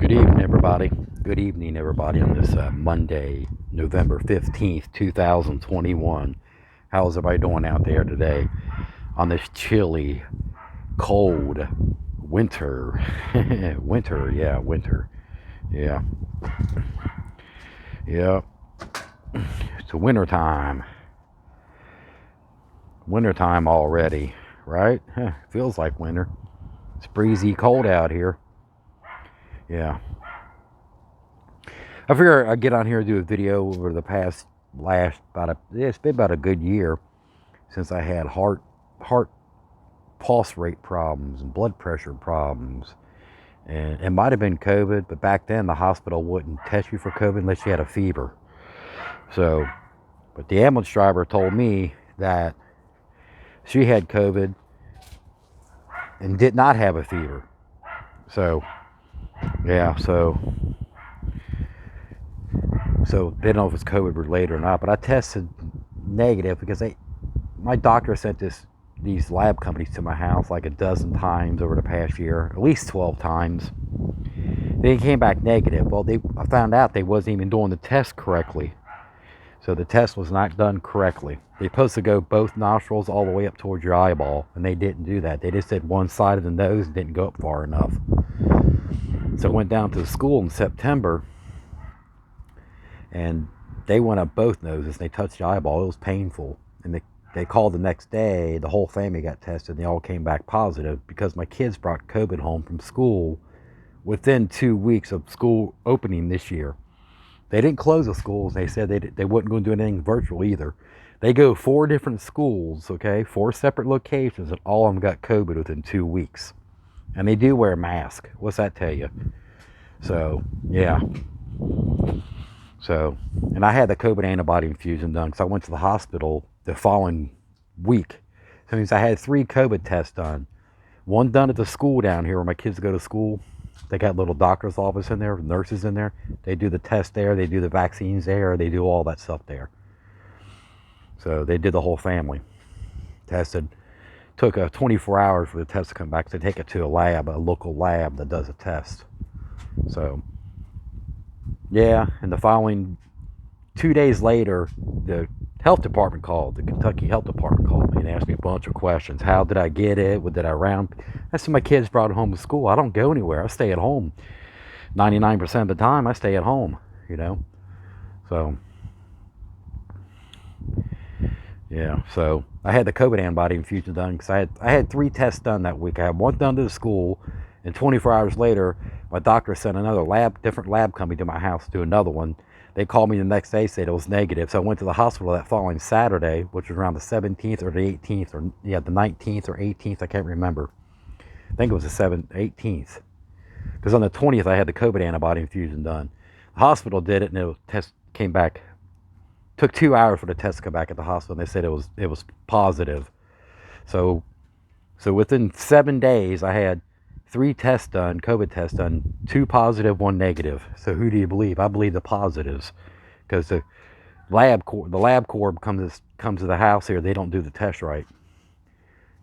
Good evening, everybody. Good evening, everybody, on this Monday, November 15th, 2021. How's everybody doing out there today on this chilly, cold winter? Winter. Yeah. It's a winter time. Wintertime already, right? Feels like winter. It's breezy cold out here. Yeah. I figure I'd get on here and do a video over the it's been about a good year since I had heart pulse rate problems and blood pressure problems. And it might have been COVID, but back then the hospital wouldn't test you for COVID unless you had a fever. So, but the ambulance driver told me that she had COVID and did not have a fever. So, yeah, so they don't know if it's COVID related or not, but I tested negative because my doctor sent these lab companies to my house like a dozen times over the past year, at least 12 times. They came back negative. Well, I found out they wasn't even doing the test correctly. So the test was not done correctly. They're supposed to go both nostrils all the way up towards your eyeball, and they didn't do that. They just did one side of the nose and didn't go up far enough. So I went down to the school in September, and they went up both noses. They touched the eyeball. It was painful. And they called the next day. The whole family got tested, and they all came back positive because my kids brought COVID home from school within 2 weeks of school opening this year. They didn't close the schools. They said they wasn't going to do anything virtual either. They go 4 different schools, okay, 4 separate locations, and all of them got COVID within 2 weeks. And they do wear a mask. What's that tell you? So, yeah. So, and I had the COVID antibody infusion done because I went to the hospital the following week. So it means I had 3 COVID tests done. One done at the school down here where my kids go to school. They got a little doctor's office in there, nurses in there. They do the test there, they do the vaccines there, they do all that stuff there. So they did the whole family. Tested. Took 24 hours for the test to come back. So they take it to a local lab that does a test. So, yeah, and the following 2 days later, the health department called, the Kentucky Health Department called me and asked me a bunch of questions. How did I get it? What did I round? I said my kids brought it home to school. I don't go anywhere. I stay at home. 99% of the time, I stay at home, So, yeah, so I had the COVID antibody infusion done because I had 3 tests done that week. I had one done to the school, and 24 hours later, my doctor sent another different lab company to my house to do another one. They called me the next day, said it was negative. So I went to the hospital that following Saturday, which was around the 17th or the 18th, or the 19th or 18th. I can't remember. I think it was the 18th. Because on the 20th, I had the COVID antibody infusion done. The hospital did it, and the test came back. Took 2 hours for the test to come back at the hospital, and they said it was positive. So within 7 days, I had 3 tests done, COVID tests done, 2 positive, 1 negative. So who do you believe? I believe the positives, because the lab corp comes to the house here. They don't do the test right.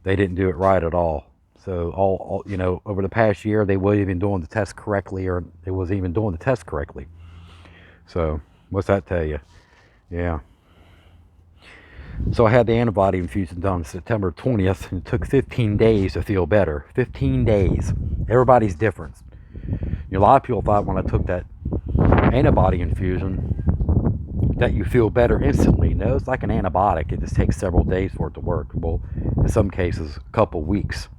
They didn't do it right at all. So all over the past year, they weren't even doing the test correctly, or they wasn't even doing the test correctly. So what's that tell you? Yeah. So I had the antibody infusion done September 20th, and it took 15 days to feel better. 15 days. Everybody's different. A lot of people thought when I took that antibody infusion that you feel better instantly. No, it's like an antibiotic. It just takes several days for it to work. Well, in some cases, a couple weeks.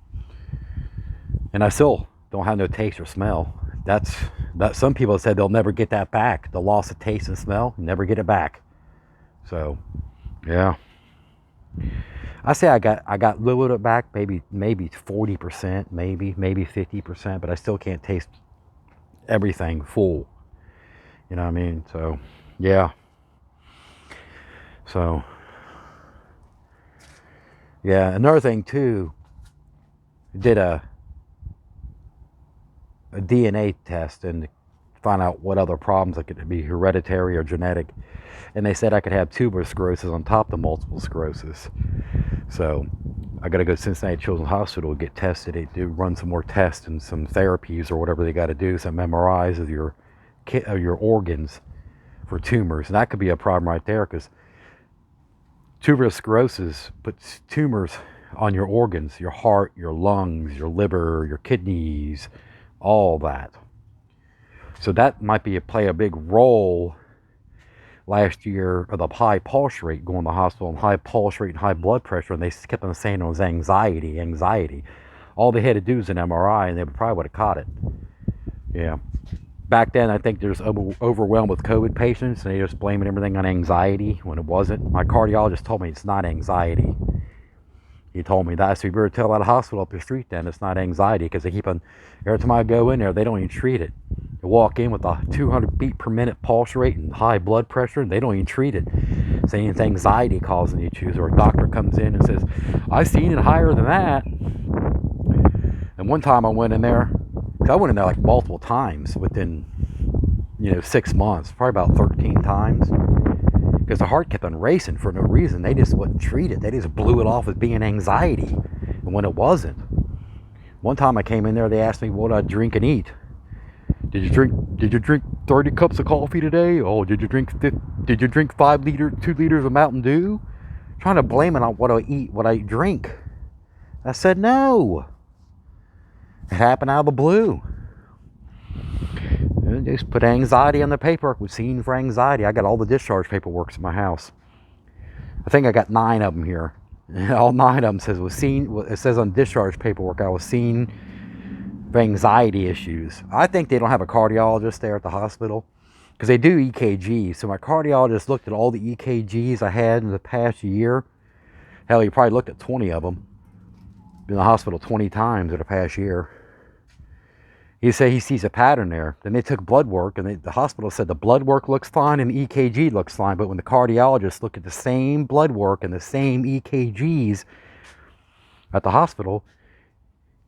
And I still don't have no taste or smell. That some people have said they'll never get that back. The loss of taste and smell, never get it back. So, yeah. I say I got a little bit back, maybe 40%, maybe 50%, but I still can't taste everything full. You know what I mean? So, yeah. So, yeah. Another thing too, did a DNA test and find out what other problems it could be, hereditary or genetic. And they said I could have tuberous sclerosis on top of multiple sclerosis. So I got to go to Cincinnati Children's Hospital to get tested. They do run some more tests and some therapies or whatever they got to do, some MRIs of your organs for tumors. And that could be a problem right there, because tuberous sclerosis puts tumors on your organs, your heart, your lungs, your liver, your kidneys, all that. So that might play a big role last year of the high pulse rate going to the hospital, and high pulse rate and high blood pressure, and they kept on saying it was anxiety. All they had to do was an MRI and they probably would have caught it. Yeah. Back then, I think there's overwhelmed with COVID patients, and they just blaming everything on anxiety when it wasn't. My cardiologist told me it's not anxiety. He told me that, so you better tell that hospital up the street then it's not anxiety, because they keep on, every time I go in there, they don't even treat it. You walk in with a 200 beat per minute pulse rate and high blood pressure, and they don't even treat it, saying it's anxiety causing the issues. Or a doctor comes in and says, I've seen it higher than that. And one time I went in there, because I went in there like multiple times within 6 months, probably about 13 times, because the heart kept on racing for no reason. They just wouldn't treat it. They just blew it off as being anxiety, and when it wasn't. One time I came in there, they asked me what I'd drink and eat. Did you drink 30 cups of coffee today? Oh, did you drink 2 liters of Mountain Dew? Trying to blame it on what I eat, what I drink. I said no. It happened out of the blue. And they just put anxiety on the paperwork. Was seen for anxiety. I got all the discharge paperwork in my house. I think I got 9 of them here. All 9 of them says was seen. It says on discharge paperwork I was seen for anxiety issues. I think they don't have a cardiologist there at the hospital, because they do EKGs. So my cardiologist looked at all the EKGs I had in the past year. Hell, he probably looked at 20 of them. Been in the hospital 20 times in the past year. He said he sees a pattern there. Then they took blood work, and the hospital said the blood work looks fine and the EKG looks fine. But when the cardiologist looked at the same blood work and the same EKGs at the hospital,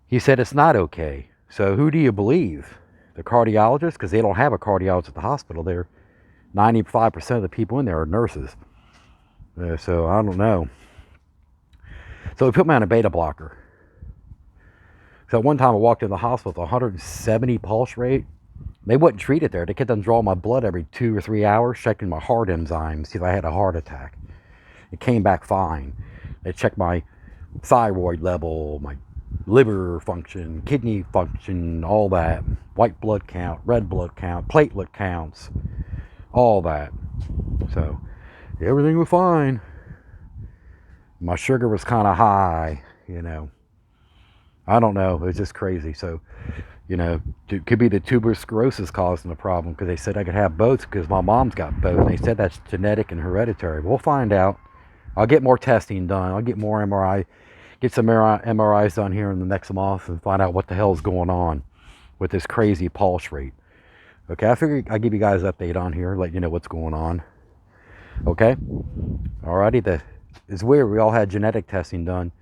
he said it's not okay. So who do you believe? The cardiologist? Because they don't have a cardiologist at the hospital. They're 95% of the people in there are nurses. So I don't know. So he put me on a beta blocker. So one time I walked in the hospital with 170 pulse rate. They wouldn't treat it there. They kept on drawing my blood every 2 or 3 hours, checking my heart enzymes, see if I had a heart attack. It came back fine. They checked my thyroid level, my liver function, kidney function, all that. White blood count, red blood count, platelet counts, all that. So everything was fine. My sugar was kind of high, I don't know. It was just crazy. So, it could be the tuberous sclerosis causing the problem, because they said I could have both because my mom's got both. And they said that's genetic and hereditary. We'll find out. I'll get more testing done. I'll get more get some MRIs done here in the next month and find out what the hell is going on with this crazy pulse rate. Okay, I figured I'd give you guys an update on here, let you know what's going on. Okay? Alrighty, it's weird. We all had genetic testing done.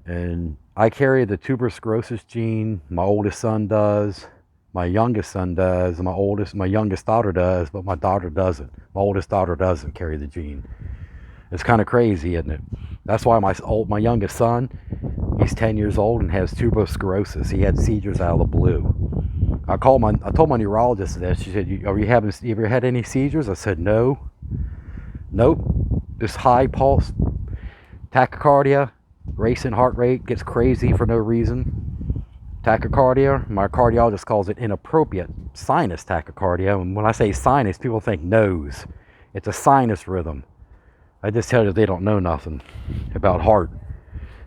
And I carry the tuberous sclerosis gene. My oldest son does. My youngest son does. And my youngest daughter does, but my daughter doesn't. My oldest daughter doesn't carry the gene. It's kind of crazy, isn't it? That's why my youngest son, he's 10 years old and has tuberous sclerosis. He had seizures out of the blue. I told my neurologist this. She said, you ever had any seizures? I said, no. Nope. This high pulse, tachycardia, racing heart rate, gets crazy for no reason. Tachycardia, my cardiologist calls it inappropriate sinus tachycardia. And when I say sinus, people think nose. It's a sinus rhythm. I just tell you they don't know nothing about heart.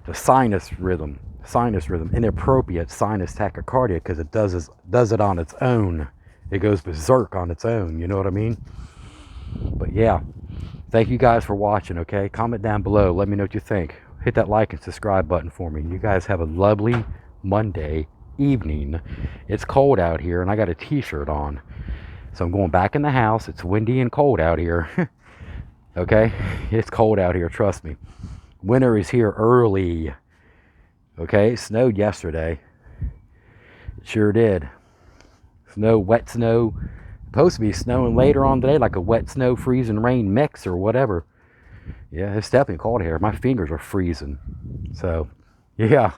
The sinus rhythm, inappropriate sinus tachycardia, because it does it on its own. It goes berserk on its own, you know what I mean? But yeah, thank you guys for watching, okay? Comment down below, let me know what you think. Hit that like and subscribe button for me. You guys have a lovely Monday evening. It's cold out here, and I got a t-shirt on. So I'm going back in the house. It's windy and cold out here. Okay? It's cold out here, trust me. Winter is here early. Okay? It snowed yesterday. It sure did. Wet snow. Supposed to be snowing later on today, like a wet snow, freezing rain mix or whatever. Yeah, it's definitely cold here. My fingers are freezing. So, yeah,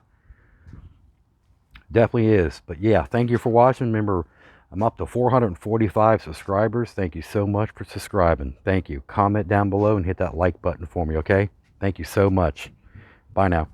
definitely is. But yeah, thank you for watching. Remember, I'm up to 445 subscribers. Thank you so much for subscribing. Thank you. Comment down below and hit that like button for me, okay? Thank you so much. Bye now.